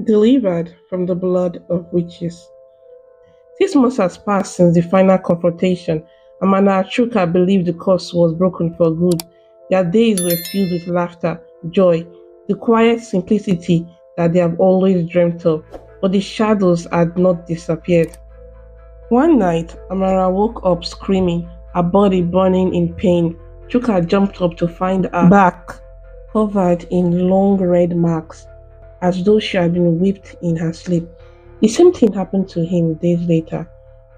Delivered from the blood of witches. 6 months has passed since the final confrontation. Amara and Chuka believed the curse was broken for good. Their days were filled with laughter, joy, the quiet simplicity that they have always dreamt of. But the shadows had not disappeared. One night, Amara woke up screaming, her body burning in pain. Chuka jumped up to find her back covered in long red marks, as though she had been whipped in her sleep. The same thing happened to him days later.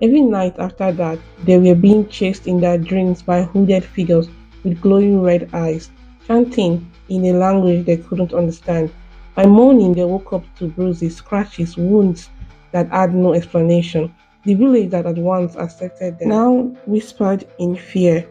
Every night after that, they were being chased in their dreams by hooded figures with glowing red eyes, chanting in a language they couldn't understand. By morning, they woke up to bruises, scratches, wounds that had no explanation. The village that had once accepted them now whispered in fear.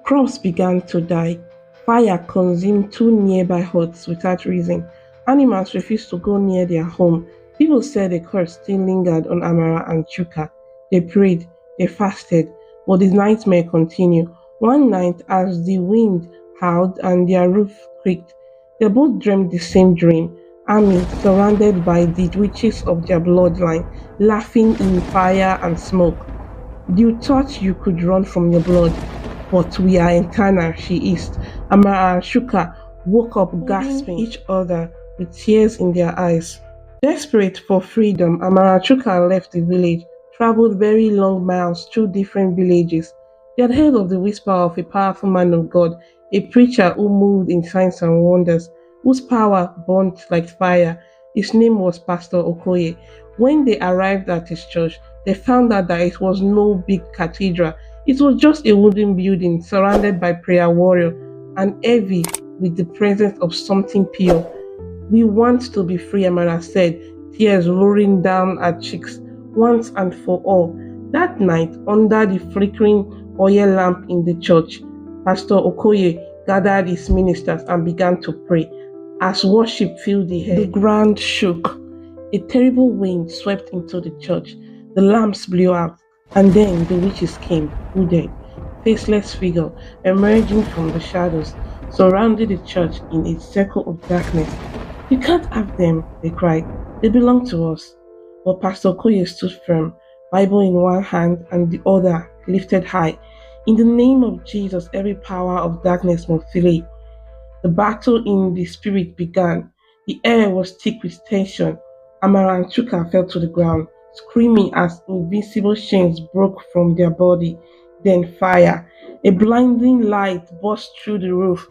Crops began to die. Fire consumed two nearby huts without reason. Animals refused to go near their home. People said the curse still lingered on Amara and Chuka. They prayed, they fasted, but the nightmare continued. One night, as the wind howled and their roof creaked, they both dreamed the same dream. Army surrounded by the witches of their bloodline, laughing in fire and smoke. You thought you could run from your blood, but we are eternal, she hissed. Amara and Shuka woke up gasping each other with tears in their eyes. Desperate for freedom, Amara and Shuka left the village, traveled very long miles through different villages. They had heard of the whisper of a powerful man of God, a preacher who moved in signs and wonders, whose power burnt like fire. His name was Pastor Okoye. When they arrived at his church, they found out that it was no big cathedral. It was just a wooden building surrounded by prayer warriors and heavy with the presence of something pure. We want to be free, Amara said, tears rolling down her cheeks once and for all. That night, under the flickering oil lamp in the church, Pastor Okoye gathered his ministers and began to pray. As worship filled the air, the ground shook. A terrible wind swept into the church. The lamps blew out, and then the witches came, hooded, faceless figure emerging from the shadows, surrounded the church in a circle of darkness. You can't have them, they cried. They belong to us. But Pastor Okoye stood firm, Bible in one hand and the other lifted high. In the name of Jesus, every power of darkness must flee. The battle in the spirit began. The air was thick with tension. Amara and Chuka fell to the ground, screaming as invisible chains broke from their body. Then fire. A blinding light burst through the roof.